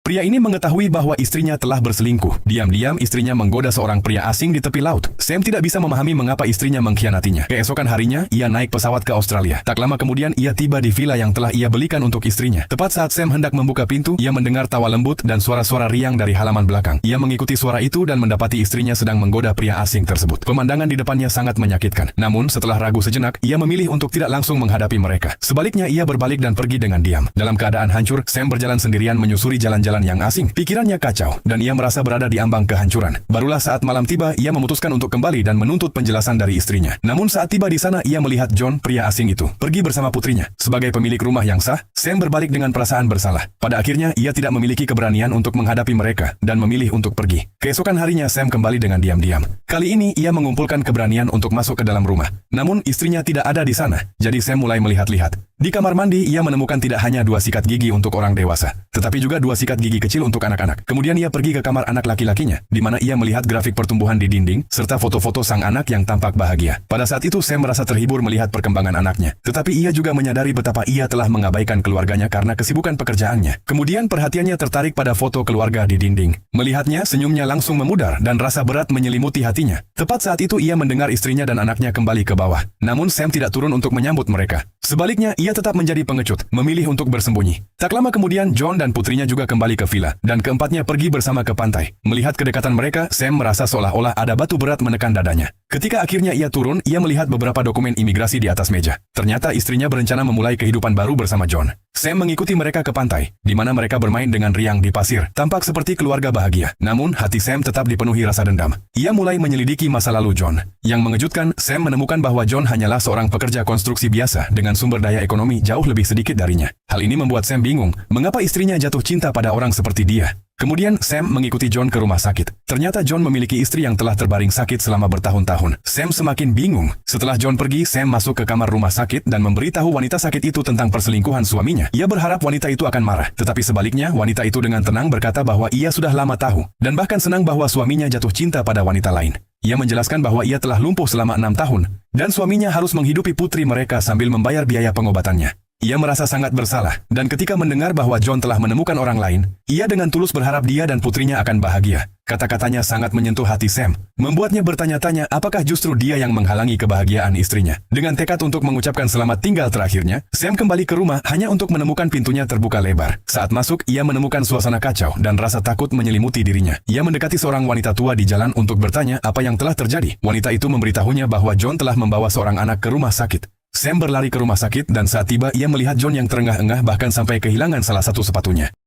Pria ini mengetahui bahwa istrinya telah berselingkuh. Diam-diam istrinya menggoda seorang pria asing di tepi laut. Sam tidak bisa memahami mengapa istrinya mengkhianatinya. Keesokan harinya, ia naik pesawat ke Australia. Tak lama kemudian, ia tiba di villa yang telah ia belikan untuk istrinya. Tepat saat Sam hendak membuka pintu, ia mendengar tawa lembut dan suara-suara riang dari halaman belakang. Ia mengikuti suara itu dan mendapati istrinya sedang menggoda pria asing tersebut. Pemandangan di depannya sangat menyakitkan. Namun, setelah ragu sejenak, ia memilih untuk tidak langsung menghadapi mereka. Sebaliknya, ia berbalik dan pergi dengan diam. Dalam keadaan hancur, Sam berjalan sendirian menyusuri jalan-jalan yang asing. Pikirannya kacau, dan ia merasa berada di ambang kehancuran. Barulah saat malam tiba, ia memutuskan untuk kembali dan menuntut penjelasan dari istrinya. Namun saat tiba di sana, ia melihat John, pria asing itu, pergi bersama putrinya. Sebagai pemilik rumah yang sah, Sam berbalik dengan perasaan bersalah. Pada akhirnya, ia tidak memiliki keberanian untuk menghadapi mereka, dan memilih untuk pergi. Keesokan harinya, Sam kembali dengan diam-diam. Kali ini, ia mengumpulkan keberanian untuk masuk ke dalam rumah. Namun, istrinya tidak ada di sana, jadi Sam mulai melihat-lihat. Di kamar mandi, ia menemukan tidak hanya 2 sikat gigi untuk orang dewasa, tetapi juga 2 sikat gigi kecil untuk anak-anak. Kemudian ia pergi ke kamar anak laki-lakinya, di mana ia melihat grafik pertumbuhan di dinding, serta foto-foto sang anak yang tampak bahagia. Pada saat itu, Sam merasa terhibur melihat perkembangan anaknya. Tetapi ia juga menyadari betapa ia telah mengabaikan keluarganya karena kesibukan pekerjaannya. Kemudian perhatiannya tertarik pada foto keluarga di dinding. Melihatnya, senyumnya langsung memudar dan rasa berat menyelimuti hatinya. Tepat saat itu ia mendengar istrinya dan anaknya kembali ke bawah. Namun Sam tidak turun untuk menyambut mereka. Sebaliknya, ia tetap menjadi pengecut, memilih untuk bersembunyi. Tak lama kemudian, John dan putrinya juga kembali ke villa, dan keempatnya pergi bersama ke pantai. Melihat kedekatan mereka, Sam merasa seolah-olah ada batu berat menekan dadanya. Ketika akhirnya ia turun, ia melihat beberapa dokumen imigrasi di atas meja. Ternyata istrinya berencana memulai kehidupan baru bersama John. Sam mengikuti mereka ke pantai, di mana mereka bermain dengan riang di pasir. Tampak seperti keluarga bahagia. Namun, hati Sam tetap dipenuhi rasa dendam. Ia mulai menyelidiki masa lalu John. Yang mengejutkan, Sam menemukan bahwa John hanyalah seorang pekerja konstruksi biasa dengan sumber daya ekonomi jauh lebih sedikit darinya. Hal ini membuat Sam bingung, mengapa istrinya jatuh cinta pada orang seperti dia. Kemudian, Sam mengikuti John ke rumah sakit. Ternyata John memiliki istri yang telah terbaring sakit selama bertahun-tahun. Sam semakin bingung. Setelah John pergi, Sam masuk ke kamar rumah sakit dan memberitahu wanita sakit itu tentang perselingkuhan suaminya. Ia berharap wanita itu akan marah. Tetapi sebaliknya, wanita itu dengan tenang berkata bahwa ia sudah lama tahu, dan bahkan senang bahwa suaminya jatuh cinta pada wanita lain. Ia menjelaskan bahwa ia telah lumpuh selama 6 tahun, dan suaminya harus menghidupi putri mereka sambil membayar biaya pengobatannya. Ia merasa sangat bersalah, dan ketika mendengar bahwa John telah menemukan orang lain, ia dengan tulus berharap dia dan putrinya akan bahagia. Kata-katanya sangat menyentuh hati Sam, membuatnya bertanya-tanya apakah justru dia yang menghalangi kebahagiaan istrinya. Dengan tekad untuk mengucapkan selamat tinggal terakhirnya, Sam kembali ke rumah hanya untuk menemukan pintunya terbuka lebar. Saat masuk, ia menemukan suasana kacau dan rasa takut menyelimuti dirinya. Ia mendekati seorang wanita tua di jalan untuk bertanya apa yang telah terjadi. Wanita itu memberitahunya bahwa John telah membawa seorang anak ke rumah sakit. Sam berlari ke rumah sakit dan saat tiba ia melihat John yang terengah-engah bahkan sampai kehilangan salah satu sepatunya.